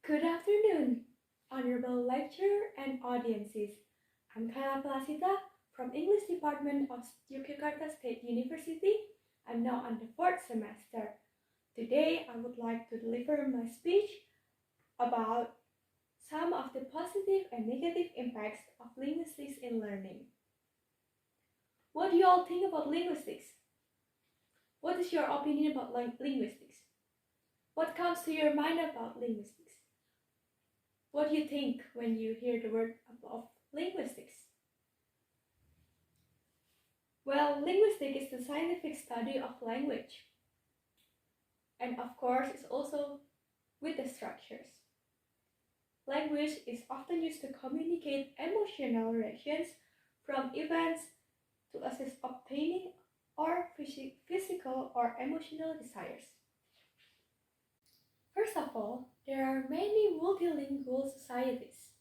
Good afternoon, honorable lecturer and audiences. I'm Felasita from English Department of Yogyakarta State University. I'm now on the fourth semester. Today, I would like to deliver my speech about some of the positive and negative impacts of linguistics in learning. What do you all think about linguistics? What is your opinion about linguistics? What comes to your mind about linguistics? What do you think when you hear the word of linguistics? Well, linguistics is the scientific study of language. And of course, it's also with the structures. Language is often used to communicate emotional reactions from events to assist obtaining or physical or emotional desires. First of all, there are many multilingual societies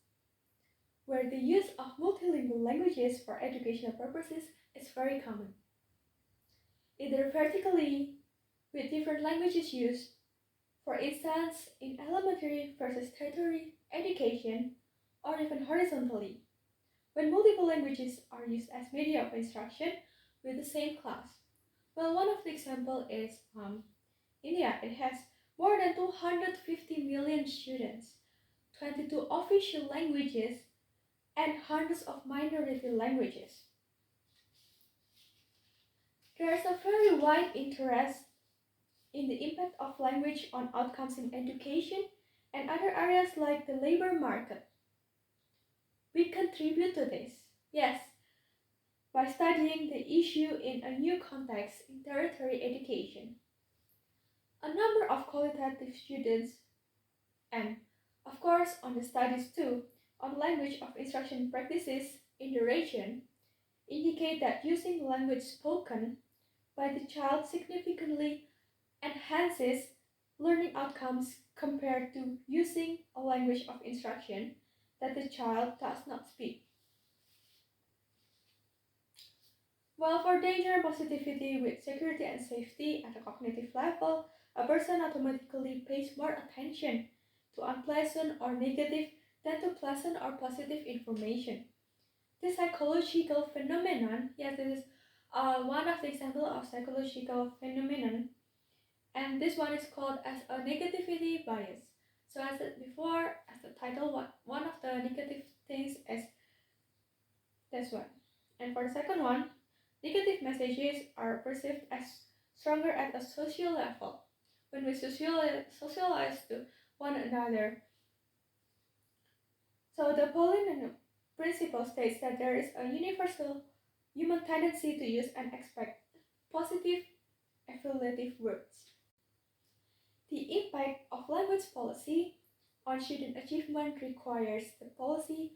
where the use of multilingual languages for educational purposes is very common. Either vertically, with different languages used, for instance, in elementary versus tertiary education, or even horizontally, when multiple languages are used as media of instruction with the same class. Well, one of the examples is India. It has more than 250 million students, 22 official languages, and hundreds of minority languages. There is a very wide interest in the impact of language on outcomes in education and other areas like the labor market. We contribute to this, yes, by studying the issue in a new context in tertiary education. A number of qualitative students, and of course on the studies too, on language of instruction practices in the region, indicate that using language spoken by the child significantly enhances learning outcomes compared to using a language of instruction that the child does not speak. Well, for danger and positivity with security and safety at a cognitive level, a person automatically pays more attention to unpleasant or negative than to pleasant or positive information. This psychological phenomenon, yes, this is one of the examples of psychological phenomenon, and this one is called as a negativity bias. So as I said before, as the title, one of the negative things is this one. And for the second one, negative messages are perceived as stronger at a social level when we socialize to one another. So the Paulian principle states that there is a universal human tendency to use and expect positive affiliative words. The impact of language policy on student achievement requires the policy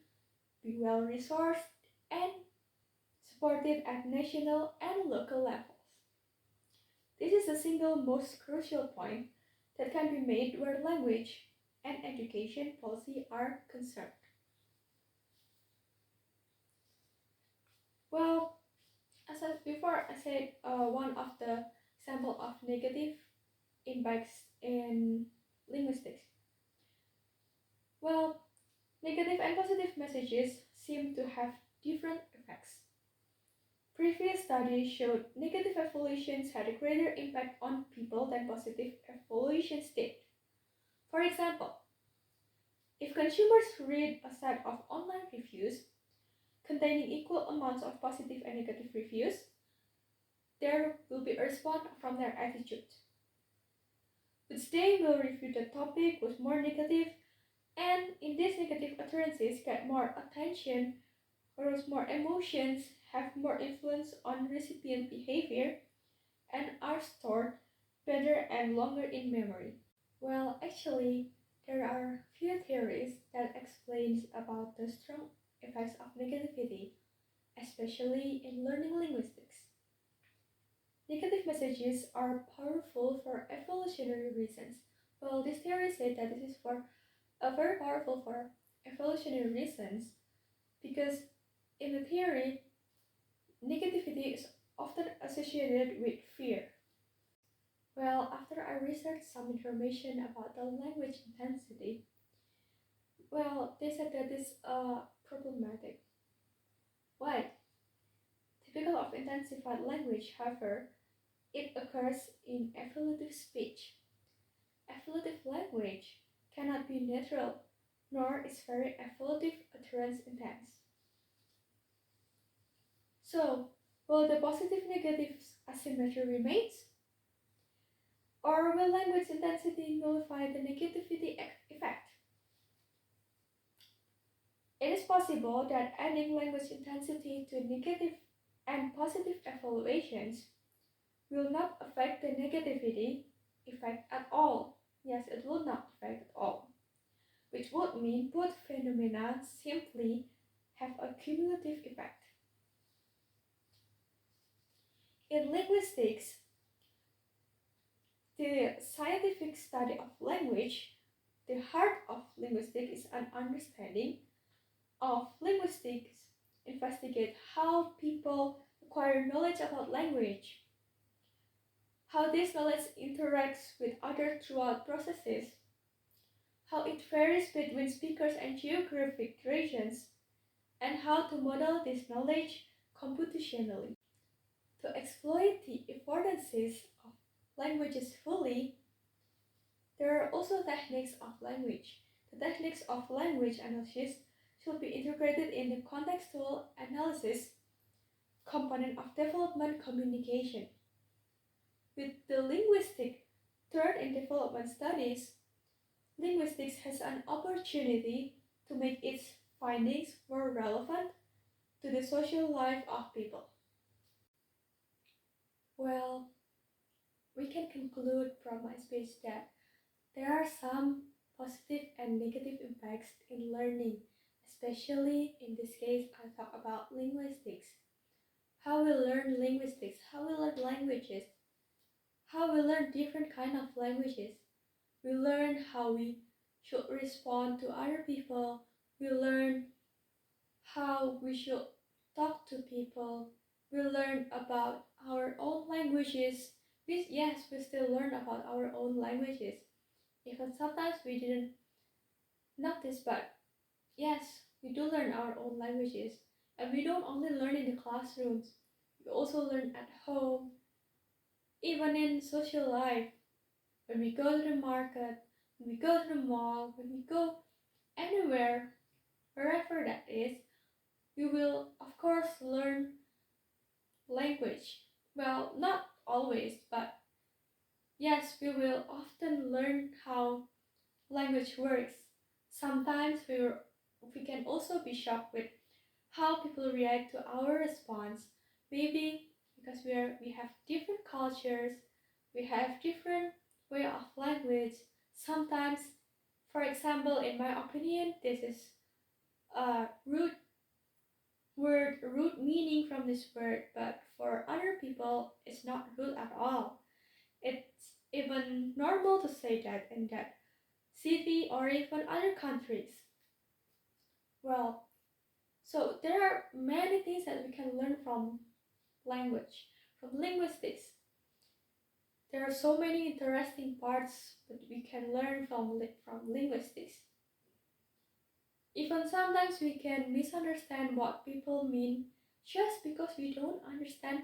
be well resourced and supported at national and local levels. This is the single most crucial point that can be made where language and education policy are concerned. Well, as I before, I said one of the example of negative impacts in linguistics. Well, negative and positive messages seem to have different effects. Previous studies showed negative evaluations had a greater impact on people than positive evaluations did. For example, if consumers read a set of online reviews containing equal amounts of positive and negative reviews, there will be a response from their attitude, which they will review the topic with more negative, and in these negative utterances get more attention, whereas more emotions have more influence on recipient behavior and are stored better and longer in memory. Well, actually, there are few theories that explains about the strong effects of negativity, especially in learning linguistics. Negative messages are powerful for evolutionary reasons. Well, this theory said that this is very powerful for evolutionary reasons because in the theory, negativity is often associated with fear. Well, after I researched some information about the language intensity, Well, they said that is problematic. Why? Typical of intensified language, however, it occurs in evolutive speech. Evolutive language cannot be natural, nor is very evolutive utterance intense. So, will the positive negative asymmetry remains? Or will language intensity nullify the negativity effect? It is possible that adding language intensity to negative and positive evaluations will not affect the negativity effect at all. Yes, it will not affect at all, which would mean both phenomena simply have a cumulative effect. In linguistics, the scientific study of language, the heart of linguistics is an understanding of linguistics, investigate how people acquire knowledge about language, how this knowledge interacts with other throughout processes, how it varies between speakers and geographic regions, and how to model this knowledge computationally. To exploit the affordances of languages fully, there are also techniques of language. The techniques of language analysis should be integrated in the contextual analysis component of development communication. With the linguistic third in development studies, linguistics has an opportunity to make its findings more relevant to the social life of people. Well, we can conclude from my speech that there are some positive and negative impacts in learning, especially in this case I talk about linguistics. How we learn linguistics, how we learn languages, how we learn different kind of languages. We learn how we should respond to other people. We learn how we should talk to people. We learn about our own languages. Yes, we still learn about our own languages. Even sometimes we didn't notice, but yes, we do learn our own languages. And we don't only learn in the classrooms, we also learn at home, even in social life. When we go to the market, when we go to the mall, when we go anywhere, wherever that is, we will of course learn language. Well, not always, but yes, we will often learn how language works. Sometimes we can also be shocked with how people react to our response. Maybe because we have different cultures, we have different way of language. Sometimes, for example, in my opinion, this is a root meaning from this word, but for other people, it's not root at all. It's even normal to say that in that city or even other countries. Well, so there are many things that we can learn from language, from linguistics. There are so many interesting parts that we can learn from linguistics. Even sometimes we can misunderstand what people mean just because we don't understand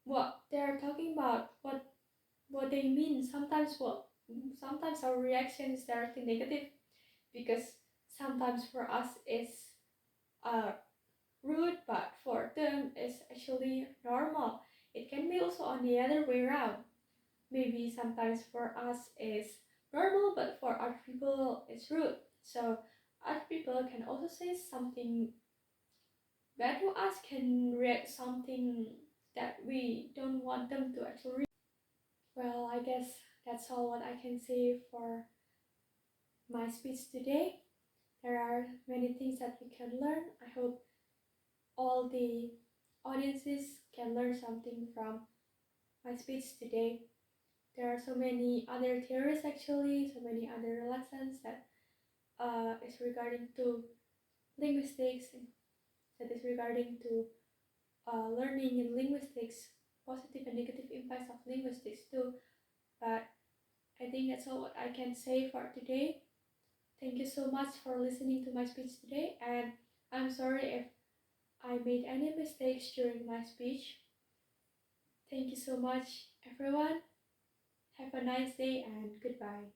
what they're talking about, what they mean. Sometimes our reaction is directly negative because sometimes for us it's rude, but for them it's actually normal. It can be also on the other way around. Maybe sometimes for us it's normal, but for other people it's rude. So other people can also say something bad to us, can react something that we don't want them to actually read. Well, I guess that's all what I can say for my speech today. There are many things that we can learn. I hope all the audiences can learn something from my speech today. There are so many other theories actually, so many other lessons that is regarding to linguistics, that is regarding to learning in linguistics, positive and negative impacts of linguistics too. But I think that's all what I can say for today. Thank you so much for listening to my speech today, and I'm sorry if I made any mistakes during my speech. Thank you so much, everyone. Have a nice day and goodbye.